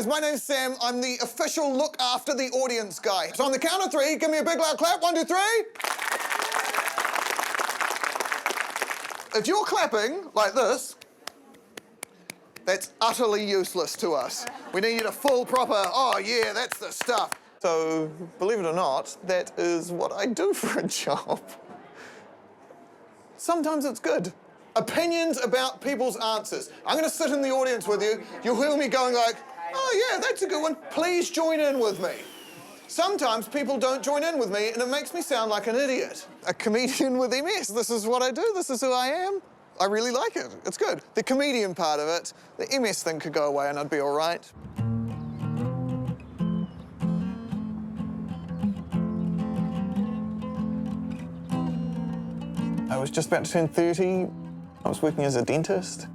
guys, my name's Sam. I'm the official look after the audience guy. So on the count of three, give me a big loud clap. 1, 2, 3. If you're clapping like this, that's utterly useless to us. We need a full proper, oh yeah, that's the stuff. So, believe it or not, that is what I do for a job. Sometimes it's good. Opinions about people's answers. I'm gonna sit in the audience with you. You'll hear me going like, oh yeah, that's a good one. Please join in with me. Sometimes people don't join in with me and it makes me sound like an idiot. A comedian with MS, this is what I do, this is who I am. I really like it, it's good. The comedian part of it, the MS thing could go away and I'd be all right. I was just about to turn 30. I was working as a dentist.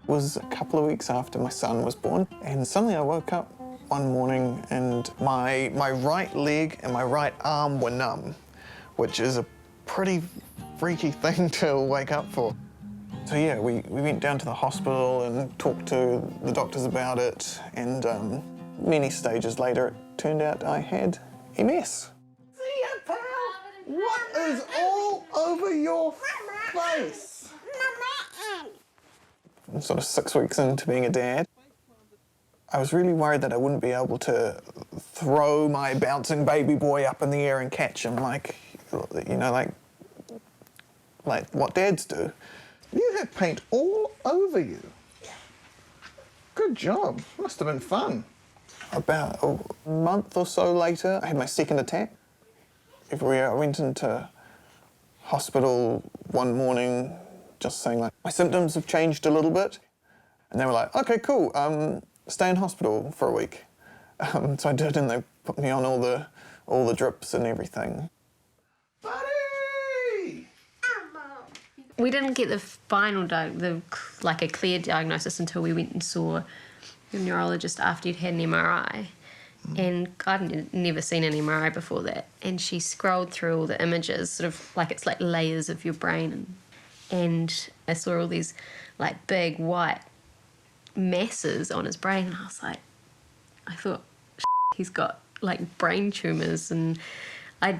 It was a couple of weeks after my son was born, and suddenly I woke up one morning and my right leg and my right arm were numb, which is a pretty freaky thing to wake up for. So yeah, we went down to the hospital and talked to the doctors about it, and many stages later it turned out I had MS. See ya, pal! What is all over your face? I'm sort of 6 weeks into being a dad. I was really worried that I wouldn't be able to throw my bouncing baby boy up in the air and catch him like, you know, like what dads do. You had paint all over you. Good job. Must have been fun. About a month or so later, I had my second attack. I went into hospital one morning just saying, like, my symptoms have changed a little bit. And they were like, okay, cool, stay in hospital for a week. So I did, and they put me on all the drips and everything. Buddy! We didn't get the final, like a clear diagnosis until we went and saw a neurologist after you'd had an MRI. And I'd never seen an MRI before that. And she scrolled through all the images, sort of like it's like layers of your brain. And I saw all these like big white masses on his brain. And I thought, he's got like brain tumours. And I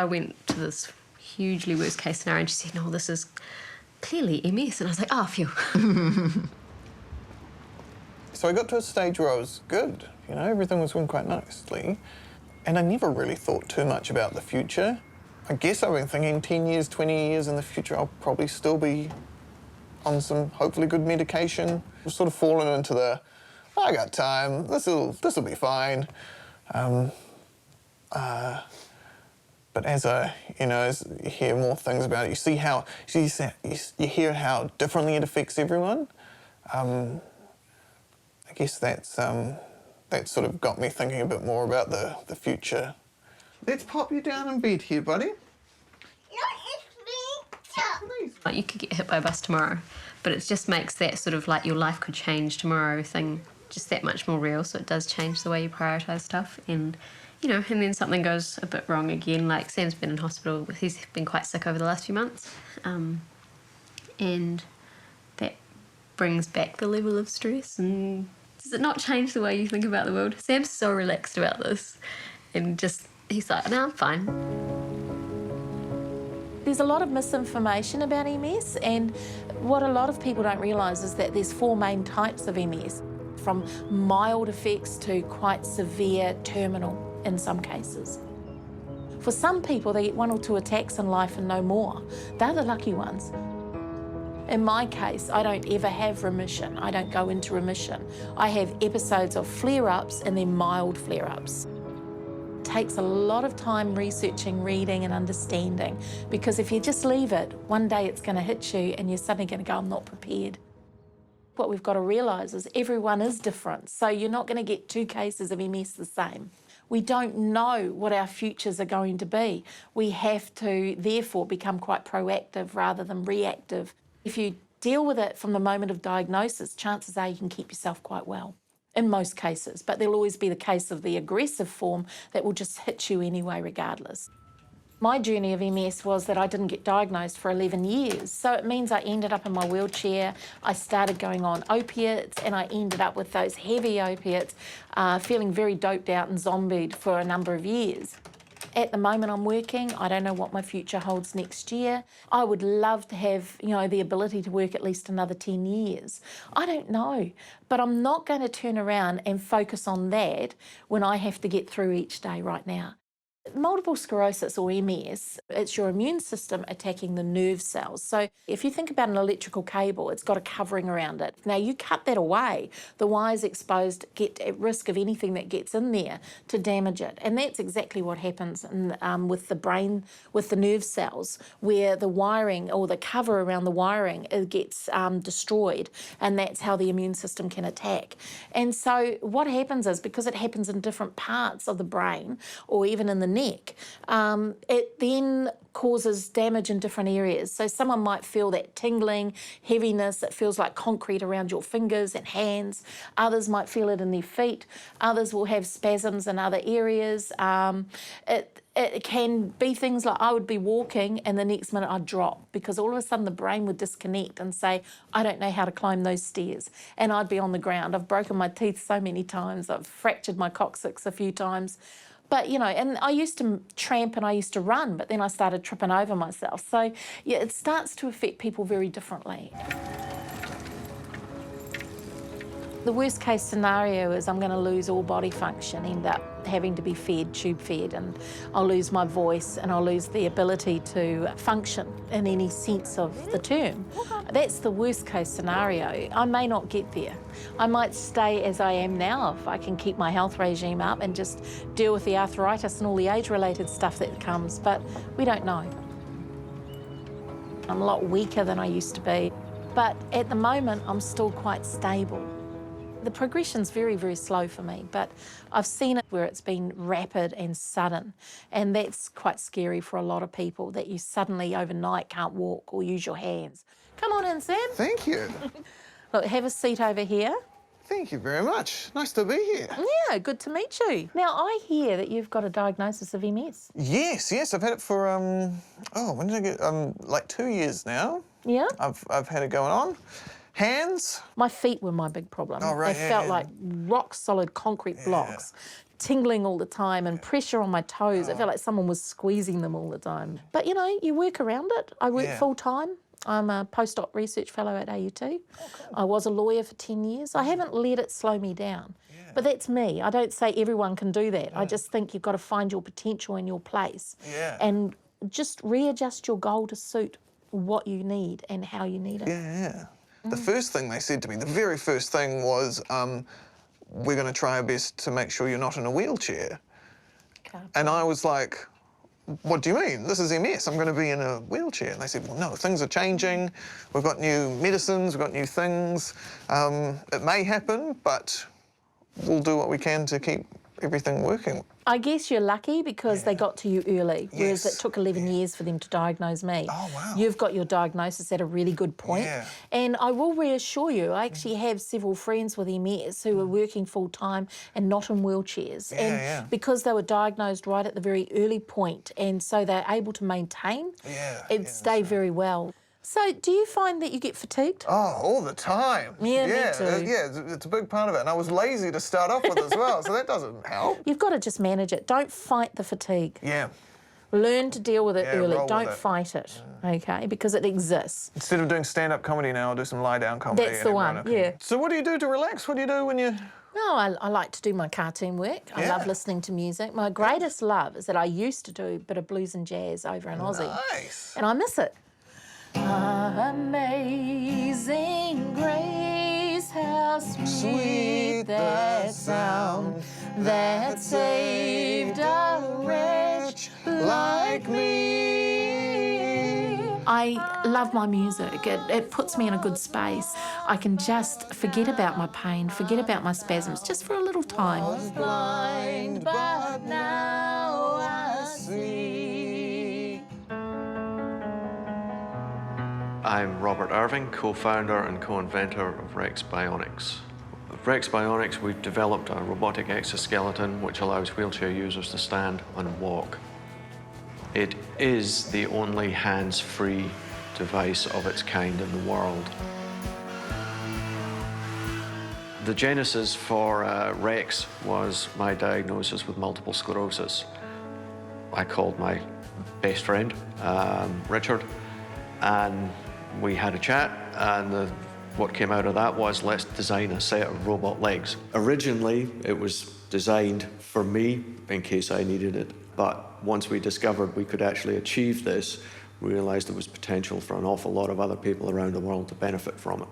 went to this hugely worst case scenario. And she said, no, this is clearly MS. And I was like, oh, phew. So I got to a stage where I was good, you know, everything was going quite nicely. And I never really thought too much about the future. I guess I've been thinking 10 years, 20 years in the future, I'll probably still be on some hopefully good medication. I've sort of fallen into the, I got time, this'll be fine. But as as you hear more things about it, you hear how differently it affects everyone. I guess that sort of got me thinking a bit more about the future. Let's pop you down in bed here, buddy. Like you could get hit by a bus tomorrow, but it just makes that sort of like your life could change tomorrow thing just that much more real. So it does change the way you prioritise stuff, and and then something goes a bit wrong again. Like Sam's been in hospital; he's been quite sick over the last few months, and that brings back the level of stress. And does it not change the way you think about the world? Sam's so relaxed about this, and he's like, no, I'm fine. There's a lot of misinformation about MS, and what a lot of people don't realise is that there's 4 main types of MS, from mild effects to quite severe terminal in some cases. For some people, they get 1 or 2 attacks in life and no more. They're the lucky ones. In my case, I don't ever have remission. I don't go into remission. I have episodes of flare-ups and then mild flare-ups. It takes a lot of time researching, reading and understanding, because if you just leave it, one day it's going to hit you and you're suddenly going to go, I'm not prepared. What we've got to realise is everyone is different, so you're not going to get 2 cases of MS the same. We don't know what our futures are going to be. We have to, therefore, become quite proactive rather than reactive. If you deal with it from the moment of diagnosis, chances are you can keep yourself quite well, in most cases. But there'll always be the case of the aggressive form that will just hit you anyway, regardless. My journey of MS was that I didn't get diagnosed for 11 years. So it means I ended up in my wheelchair, I started going on opiates, and I ended up with those heavy opiates, feeling very doped out and zombied for a number of years. At the moment I'm working, I don't know what my future holds next year. I would love to have, the ability to work at least another 10 years. I don't know, but I'm not going to turn around and focus on that when I have to get through each day right now. Multiple sclerosis, or MS, it's your immune system attacking the nerve cells. So if you think about an electrical cable, it's got a covering around it. Now you cut that away, the wires exposed get at risk of anything that gets in there to damage it. And that's exactly what happens with the brain, with the nerve cells, where the wiring or the cover around the wiring gets destroyed, and that's how the immune system can attack. And so what happens is, because it happens in different parts of the brain or even in the neck, it then causes damage in different areas. So someone might feel that tingling, heaviness, it feels like concrete around your fingers and hands. Others might feel it in their feet. Others will have spasms in other areas. It can be things like I would be walking and the next minute I'd drop, because all of a sudden the brain would disconnect and say, I don't know how to climb those stairs. And I'd be on the ground. I've broken my teeth so many times. I've fractured my coccyx a few times. But, and I used to tramp and I used to run, but then I started tripping over myself. So, yeah, it starts to affect people very differently. The worst case scenario is I'm going to lose all body function, end up having to be fed, tube fed, and I'll lose my voice and I'll lose the ability to function in any sense of the term. That's the worst case scenario. I may not get there. I might stay as I am now if I can keep my health regime up and just deal with the arthritis and all the age-related stuff that comes, but we don't know. I'm a lot weaker than I used to be, but at the moment I'm still quite stable. The progression's very, very slow for me, but I've seen it where it's been rapid and sudden, and that's quite scary for a lot of people, that you suddenly overnight can't walk or use your hands. Come on in, Sam. Thank you. Look, have a seat over here. Thank you very much. Nice to be here. Yeah, good to meet you. Now, I hear that you've got a diagnosis of MS. Yes, I've had it for, when did I get, like 2 years now. Yeah? I've had it going on. Hands? My feet were my big problem. Oh, right, They felt like rock-solid concrete blocks, tingling all the time and pressure on my toes. It felt like someone was squeezing them all the time. But, you work around it. I work full-time. I'm a postdoc research fellow at AUT. Oh, cool. I was a lawyer for 10 years. I haven't let it slow me down. Yeah. But that's me. I don't say everyone can do that. I just think you've got to find your potential and your place. Yeah. And just readjust your goal to suit what you need and how you need it. Yeah. The first thing they said to me, the very first thing was, we're going to try our best to make sure you're not in a wheelchair. Okay. And I was like, what do you mean? This is MS. I'm going to be in a wheelchair. And they said, well, no, things are changing. We've got new medicines. We've got new things. It may happen, but we'll do what we can to keep everything working. I guess you're lucky because they got to you early, whereas it took 11 years for them to diagnose me. Oh, wow. You've got your diagnosis at a really good point. Yeah. And I will reassure you, I actually have several friends with MS who are working full-time and not in wheelchairs. Because they were diagnosed right at the very early point, and so they're able to maintain and stay very well. So do you find that you get fatigued? Oh, all the time. Yeah, me too. It's a big part of it. And I was lazy to start off with as well, so that doesn't help. You've got to just manage it. Don't fight the fatigue. Yeah. Learn to deal with it early. Don't fight it, okay? Because it exists. Instead of doing stand-up comedy now, I'll do some lie-down comedy. That's the one, yeah. So what do you do to relax? What do you do when you... Oh, I like to do my cartoon work. I love listening to music. My greatest love is that I used to do a bit of blues and jazz over in Aussie. Nice. And I miss it. Amazing grace, how sweet that sound that saved a wretch like me. I love my music. It puts me in a good space. I can just forget about my pain, forget about my spasms, just for a little time. I was blind, but now I see. I'm Robert Irving, co-founder and co-inventor of Rex Bionics. With Rex Bionics, we've developed a robotic exoskeleton which allows wheelchair users to stand and walk. It is the only hands-free device of its kind in the world. The genesis for Rex was my diagnosis with multiple sclerosis. I called my best friend, Richard, and we had a chat, and what came out of that was, let's design a set of robot legs. Originally, it was designed for me in case I needed it, but once we discovered we could actually achieve this, we realized there was potential for an awful lot of other people around the world to benefit from it.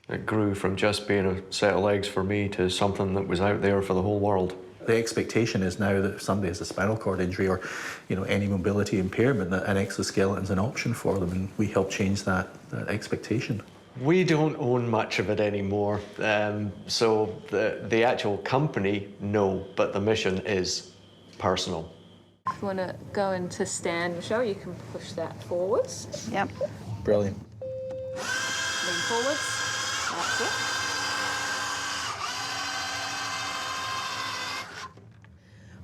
It grew from just being a set of legs for me to something that was out there for the whole world. The expectation is now that if somebody has a spinal cord injury or, any mobility impairment, that an exoskeleton is an option for them, and we help change that expectation. We don't own much of it anymore, so the actual company, no, but the mission is personal. If you want to go into stand, Michelle, you can push that forwards. Yep. Brilliant. Lean forwards. That's it.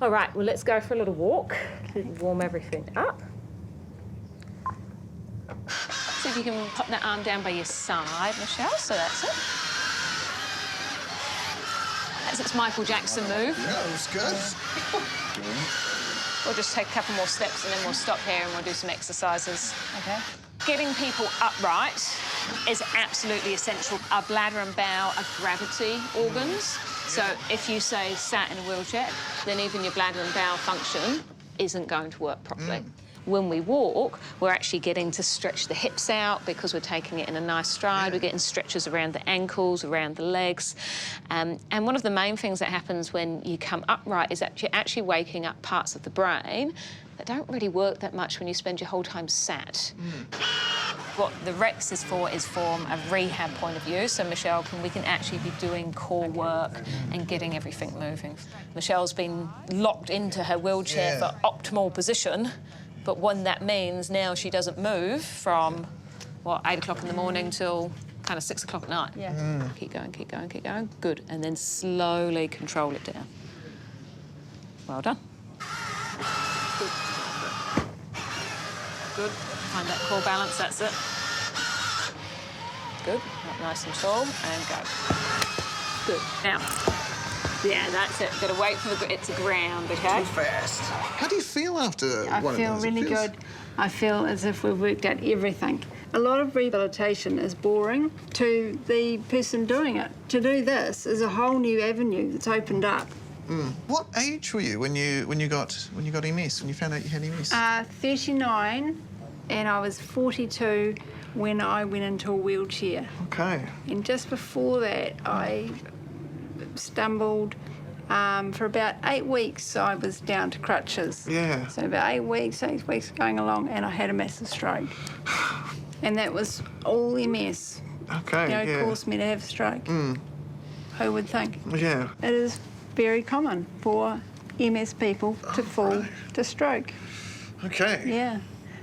All right, well, let's go for a little walk. Warm everything up. So if you can pop that arm down by your side, Michelle, so that's it. That's its Michael Jackson move. Yeah, that was good. We'll just take a couple more steps and then we'll stop here and we'll do some exercises. Okay. Getting people upright is absolutely essential. Our bladder and bowel are gravity organs. So if you say sat in a wheelchair, then even your bladder and bowel function isn't going to work properly. When we walk, we're actually getting to stretch the hips out because we're taking it in a nice stride. We're getting stretches around the ankles, around the legs. And one of the main things that happens when you come upright is that you're actually waking up parts of the brain that don't really work that much when you spend your whole time sat. What the Rex is from a rehab point of view. So Michelle, we can actually be doing core work and getting everything moving. Michelle's been locked into her wheelchair for optimal position, but when that means now she doesn't move from, 8 o'clock in the morning till kind of 6 o'clock at night. Yeah. Keep going, keep going, keep going. Good. And then slowly control it down. Well done. Good. Good. Find that core balance, that's it. Good. Up nice and tall, and go. Good. Now, that's it. Got to wait for it to ground, OK? Too fast. How do you feel after one of those? I feel really good. I feel as if we've worked out everything. A lot of rehabilitation is boring to the person doing it. To do this is a whole new avenue that's opened up. What age were you when you got MS? When you found out you had MS? 39, and I was 42 when I went into a wheelchair. Okay. And just before that, I stumbled. For about 8 weeks, I was down to crutches. Yeah. So about 8 weeks going along, and I had a massive stroke. And that was all MS. Okay, It caused me to have a stroke. Who would think? Yeah. It is very common for MS people to fall to stroke. Okay. Yeah.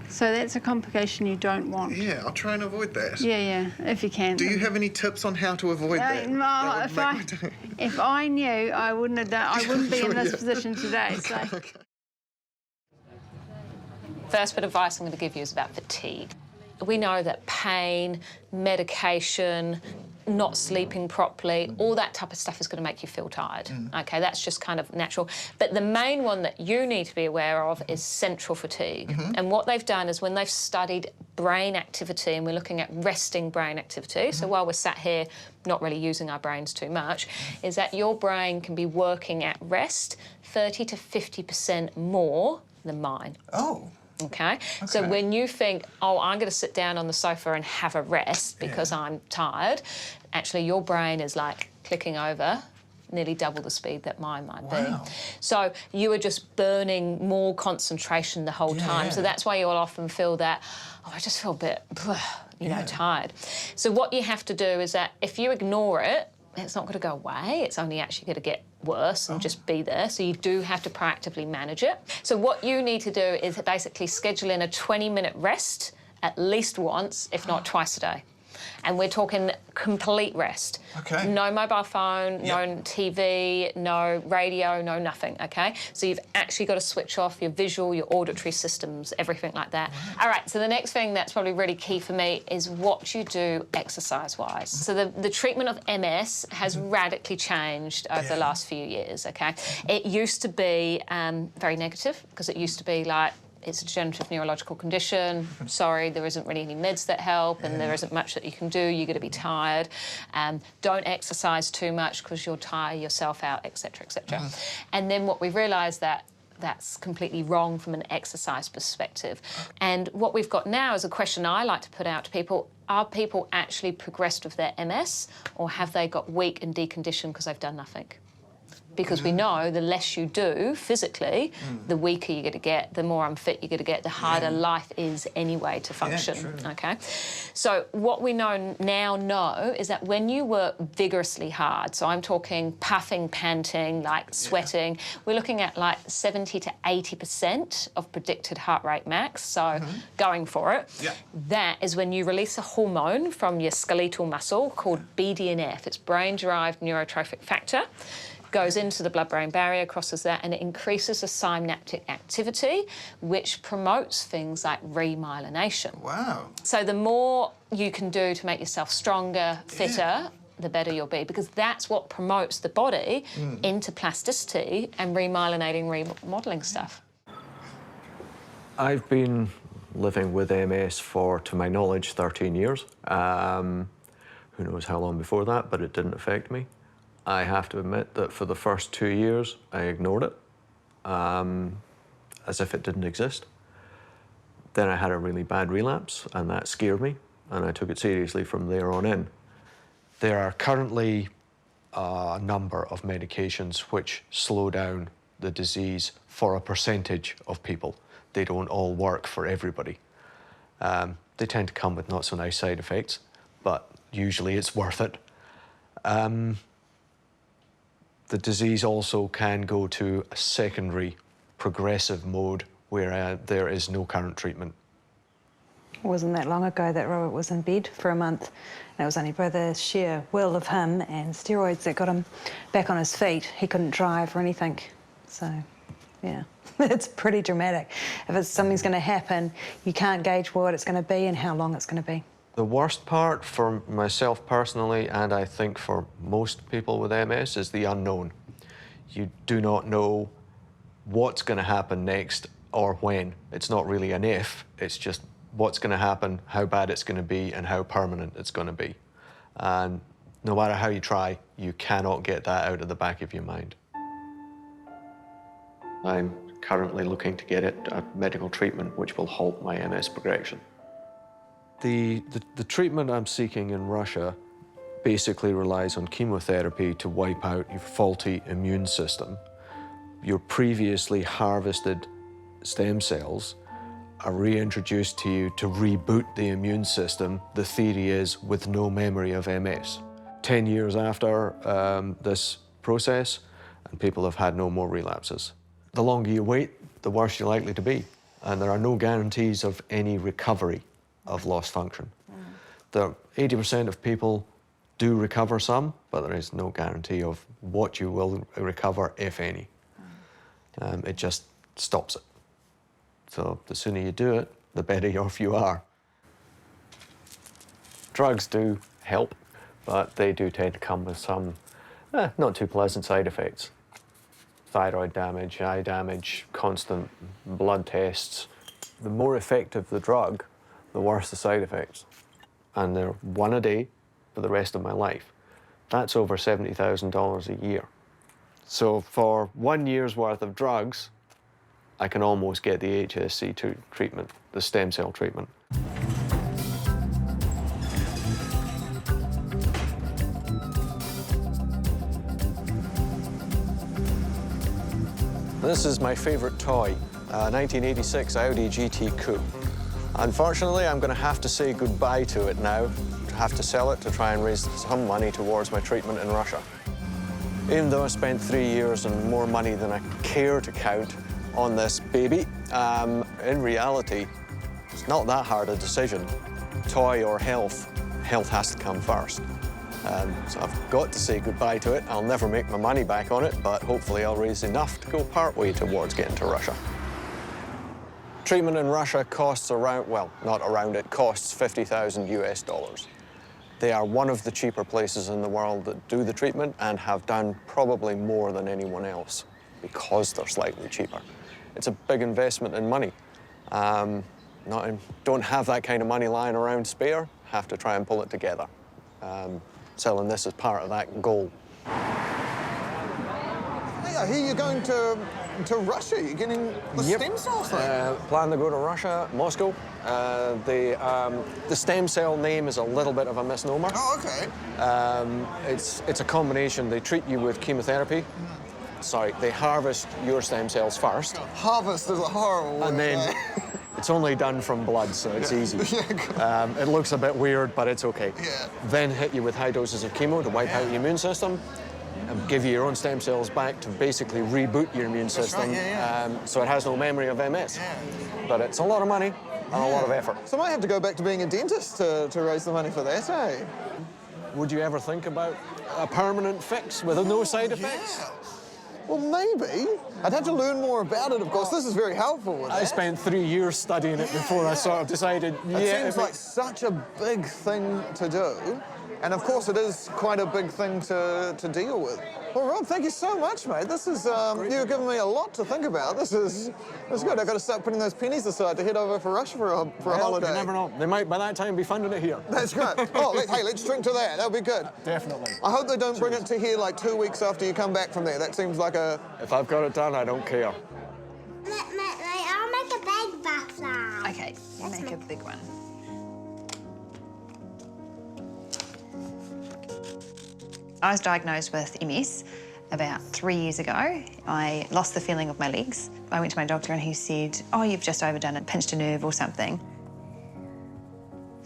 So that's a complication you don't want. Yeah, I'll try and avoid that. Yeah, if you can. Do you have any tips on how to avoid that? No, That would make my day. if I knew, I wouldn't have done. I wouldn't be in this position today. So. Okay. First bit of advice I'm going to give you is about fatigue. We know that pain, medication, not sleeping properly, all that type of stuff is going to make you feel tired. OK, that's just kind of natural. But the main one that you need to be aware of is central fatigue. And what they've done is when they've studied brain activity, and we're looking at resting brain activity, so while we're sat here not really using our brains too much, is that your brain can be working at rest 30 to 50% more than mine. Oh. Okay? So when you think, I'm going to sit down on the sofa and have a rest because I'm tired, actually your brain is like clicking over nearly double the speed that mine might be. So you are just burning more concentration the whole time. So that's why you'll often feel that, I just feel a bit, tired. So what you have to do is that if you ignore it, it's not going to go away. It's only actually going to get worse and just be there. So you do have to proactively manage it. So what you need to do is basically schedule in a 20-minute rest at least once, if not twice a day. And we're talking complete rest. Okay. No mobile phone, no TV, no radio, no nothing, okay? So you've actually got to switch off your visual, your auditory systems, everything like that. All right, so the next thing that's probably really key for me is what you do exercise-wise. So the treatment of MS has radically changed over the last few years, okay? It used to be very negative, because it used to be like, it's a degenerative neurological condition. Sorry, there isn't really any meds that help, and there isn't much that you can do. You're going to be tired. Don't exercise too much because you'll tire yourself out, etc., etc. And then what we've realised that that's completely wrong from an exercise perspective. And what we've got now is a question I like to put out to people. Are people actually progressed with their MS, or have they got weak and deconditioned because they've done nothing? Because we know the less you do physically, the weaker you're going to get, the more unfit you're going to get, the harder life is anyway to function, okay? So what we now know is that when you work vigorously hard, so I'm talking puffing, panting, like sweating, we're looking at like 70 to 80% of predicted heart rate max, so going for it. That is when you release a hormone from your skeletal muscle called BDNF. It's brain-derived neurotrophic factor. Goes into the blood-brain barrier, crosses that, and it increases the synaptic activity, which promotes things like remyelination. Wow. So the more you can do to make yourself stronger, fitter, the better you'll be, because that's what promotes the body into plasticity and remyelinating, remodelling stuff. I've been living with MS for, to my knowledge, 13 years. Who knows how long before that, but it didn't affect me. I have to admit that for the first 2 years, I ignored it, as if it didn't exist. Then I had a really bad relapse, and that scared me, and I took it seriously from there on in. There are currently a number of medications which slow down the disease for a percentage of people. They don't all work for everybody. They tend to come with not so nice side effects, but usually it's worth it. The disease also can go to a secondary progressive mode where there is no current treatment. It wasn't that long ago that Robert was in bed for a month. And it was only by the sheer will of him and steroids that got him back on his feet. He couldn't drive or anything. So, yeah, it's pretty dramatic. If something's going to happen, you can't gauge what it's going to be and how long it's going to be. The worst part for myself personally, and I think for most people with MS, is the unknown. You do not know what's going to happen next or when. It's not really an if, it's just what's going to happen, how bad it's going to be, and how permanent it's going to be. And no matter how you try, you cannot get that out of the back of your mind. I'm currently looking to get a medical treatment which will halt my MS progression. The treatment I'm seeking in Russia basically relies on chemotherapy to wipe out your faulty immune system. Your previously harvested stem cells are reintroduced to you to reboot the immune system, the theory is, with no memory of MS. 10 years after this process, and people have had no more relapses. The longer you wait, the worse you're likely to be, and there are no guarantees of any recovery of lost function. 80% of people do recover some, but there is no guarantee of what you will recover, if any. It just stops it. So the sooner you do it, the better off you are. Drugs do help, but they do tend to come with some not too pleasant side effects. Thyroid damage, eye damage, constant blood tests. The more effective the drug, the worse the side effects. And they're one a day for the rest of my life. That's over $70,000 a year. So for 1 year's worth of drugs, I can almost get the HSCT treatment, the stem cell treatment. This is my favorite toy, a 1986 Audi GT Coupe. Unfortunately, I'm going to have to say goodbye to it now. I have to sell it to try and raise some money towards my treatment in Russia. Even though I spent 3 years and more money than I care to count on this baby, in reality, it's not that hard a decision. Toy or health. health has to come first. So I've got to say goodbye to it. I'll never make my money back on it, but hopefully I'll raise enough to go partway towards getting to Russia. Treatment in Russia costs around, well, not around, it costs 50,000 US dollars. They are one of the cheaper places in the world that do the treatment and have done probably more than anyone else because they're slightly cheaper. It's a big investment in money. Don't have that kind of money lying around spare, have to try and pull it together. Selling this as part of that goal. Hey, I hear you're going to Russia. You're getting the stem cell thing. Plan to go to Russia, Moscow. The stem cell name is a little bit of a misnomer. Oh, okay. It's a combination. They treat you with chemotherapy. Sorry, they harvest your stem cells first. Harvest is a horrible word. And then it's only done from blood, so it's easy. It looks a bit weird, but it's okay. Yeah. Then hit you with high doses of chemo to wipe out your immune system and give you your own stem cells back to basically reboot your immune system. Right, so it has no memory of MS. But it's a lot of money and a lot of effort. So I might have to go back to being a dentist to raise the money for that, eh? Would you ever think about a permanent fix with no side effects? Yeah. Well, maybe. I'd have to learn more about it, of course. This is very helpful with I that. spent 3 years studying it before I sort of decided, It seems like such a big thing to do. And of course, it is quite a big thing to deal with. Well, Rob, thank you so much, mate. This is, you've given me a lot to think about. This is good. I've got to start putting those pennies aside to head over for Russia for a holiday. You never know. They might, by that time, be funding it here. That's great. Oh, hey, let's drink to that. That'll be good. Definitely. I hope they don't bring it to here like 2 weeks after you come back from there. That seems like a... If I've got it done, I don't care. I'll make a big butterfly. Okay, you make a big one. I was diagnosed with MS about 3 years ago. I lost the feeling of my legs. I went to my doctor and he said, oh, you've just overdone it, pinched a nerve or something.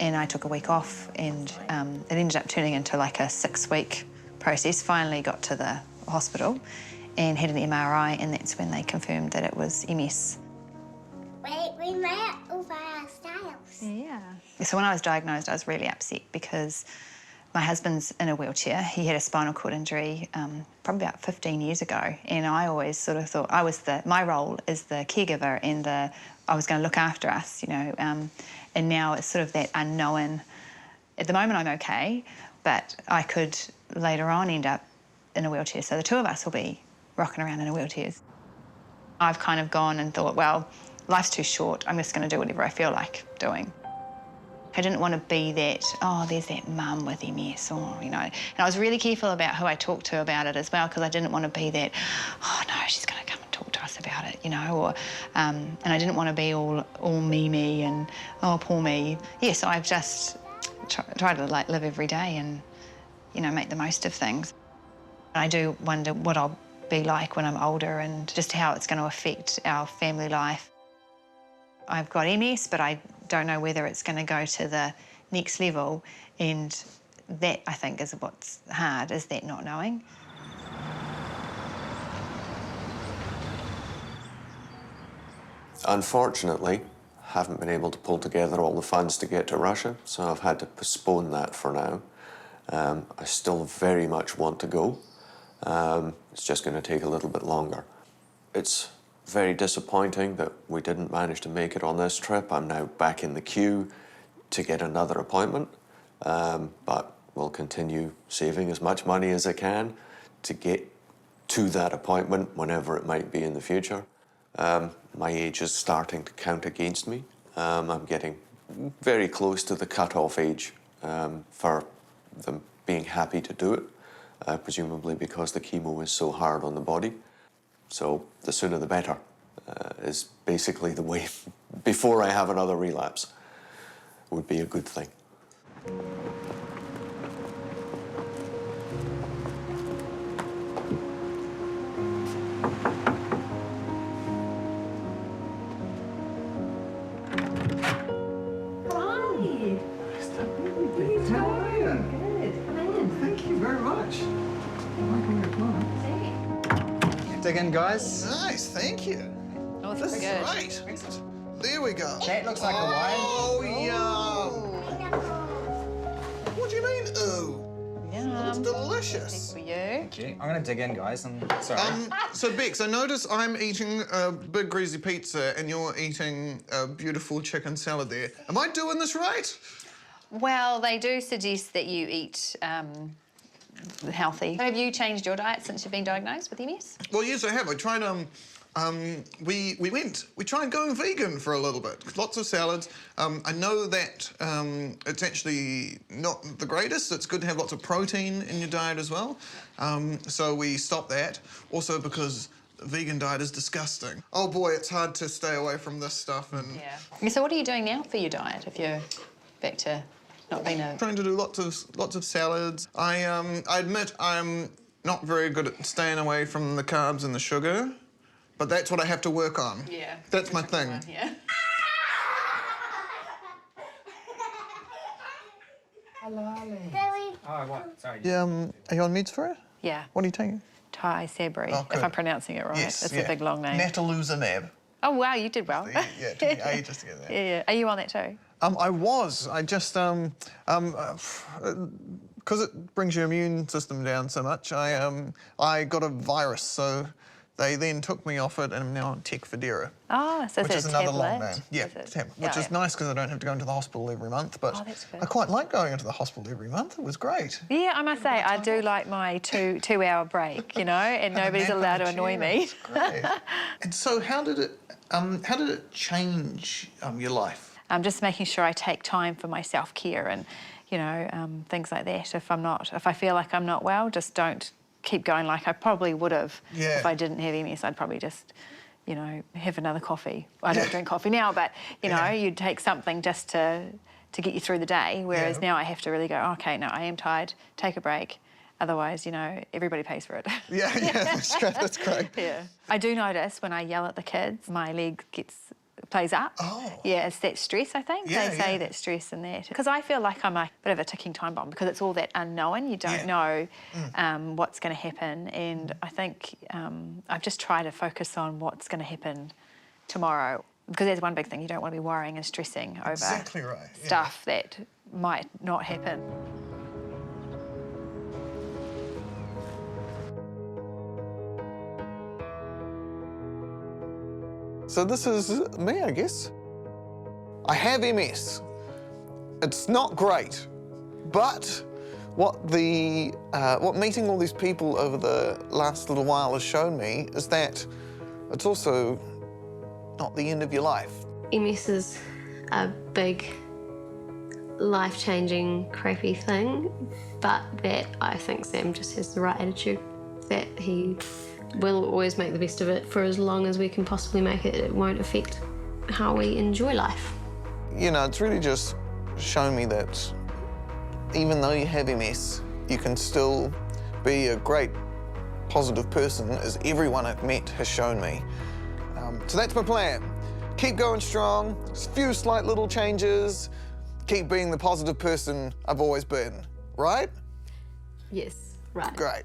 And I took a week off and it ended up turning into like a 6-week process. Finally got to the hospital and had an MRI, and that's when they confirmed that it was MS. We met over our styles. Yeah. So when I was diagnosed, I was really upset because my husband's in a wheelchair. He had a spinal cord injury probably about 15 years ago, and I always sort of thought my role is the caregiver and I was going to look after us, you know. And now it's sort of that unknown. At the moment, I'm okay, but I could later on end up in a wheelchair. So the two of us will be rocking around in our wheelchairs. I've kind of gone and thought, well, life's too short. I'm just going to do whatever I feel like doing. I didn't want to be that, oh, there's that mum with MS, or, you know. And I was really careful about who I talked to about it as well, because I didn't want to be that, oh, no, she's going to come and talk to us about it, you know, or, and I didn't want to be all me and, oh, poor me. Yeah, so I've just tried to, like, live every day and, you know, make the most of things. I do wonder what I'll be like when I'm older and just how it's going to affect our family life. I've got MS, but I don't know whether it's going to go to the next level, and that, I think, is what's hard, is that not knowing. Unfortunately, haven't been able to pull together all the funds to get to Russia, so I've had to postpone that for now. I still very much want to go. It's just going to take a little bit longer. It's very disappointing that we didn't manage to make it on this trip. I'm now back in the queue to get another appointment, but we'll continue saving as much money as I can to get to that appointment whenever it might be in the future. My age is starting to count against me. I'm getting very close to the cut-off age for them being happy to do it, presumably because the chemo is so hard on the body. So the sooner the better is basically the way, before I have another relapse, would be a good thing. Dig in, guys. Nice, thank you. Oh, This is good. great. There we go. That looks like a wine. Oh, yum. delicious. For you. Thank you. I'm gonna dig in, guys. I'm sorry. So Bex, I notice I'm eating a big greasy pizza and you're eating a beautiful chicken salad there. Am I doing this right? Well, they do suggest that you eat healthy. Have you changed your diet since you've been diagnosed with MS? Well, yes, I have. I tried. We tried going vegan for a little bit. Lots of salads. I know that it's actually not the greatest. It's good to have lots of protein in your diet as well. So we stopped that. Also because the vegan diet is disgusting. Oh boy, it's hard to stay away from this stuff. And Yeah. So what are you doing now for your diet if you're back to not being a... Trying to do lots of salads. I admit I'm not very good at staying away from the carbs and the sugar. But that's what I have to work on. Yeah. That's my thing. Yeah. Hello, Ali. Really? Oh, what? Sorry. Yeah, are you on meds for it? Yeah. What are you taking? Sabri, Oh, if good. I'm pronouncing it right. Yes, It's yeah. a big long name. Natalizumab. Oh, wow, you did well. Yeah, it took me ages to get that. Yeah. Are you on that too? I was. I just because it brings your immune system down so much. I got a virus, so they then took me off it, and I'm now on Tecfidera. Oh, so which it's is a another tablet? long name. Yeah, Is it? tablet, which is nice because I don't have to go into the hospital every month. But Oh, that's good. I quite like going into the hospital every month. It was great. Yeah, I must say, I do like my two-hour break, you know, and nobody's nap allowed in to a annoy chair, me. it's great. And so, how did it change your life? I'm just making sure I take time for my self-care and, you know, things like that. If I feel like I'm not well, just don't keep going like I probably would have if I didn't have MS. I'd probably just, you know, have another coffee. I don't drink coffee now, but, you know, you'd take something just to get you through the day, whereas now I have to really go, OK, no, I am tired, take a break. Otherwise, you know, everybody pays for it. Yeah, that's great. That's great. Yeah. I do notice when I yell at the kids, my leg plays up. Oh. Yeah, it's that stress, I think. Yeah, they say yeah. that stress and that. Because I feel like I'm a bit of a ticking time bomb because it's all that unknown. You don't know what's going to happen. And I think I've just tried to focus on what's going to happen tomorrow. Because there's one big thing, you don't want to be worrying and stressing over Exactly right. Yeah. stuff that might not happen. So this is me, I guess. I have MS. It's not great, but what meeting all these people over the last little while has shown me is that it's also not the end of your life. MS is a big, life-changing, crappy thing, but that I think Sam just has the right attitude, that he will always make the best of it for as long as we can possibly make it. It won't affect how we enjoy life. You know, it's really just shown me that even though you have MS, you can still be a great, positive person, as everyone I've met has shown me. So that's my plan. Keep going strong, a few slight little changes, keep being the positive person I've always been, right? Yes, right. Great.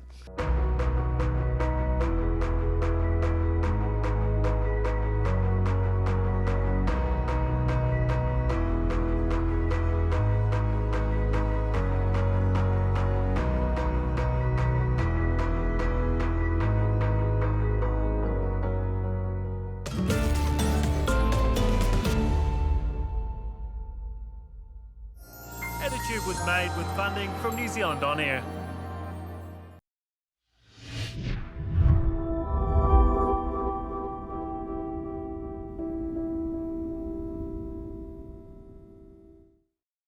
Attitude was made with funding from New Zealand On Air.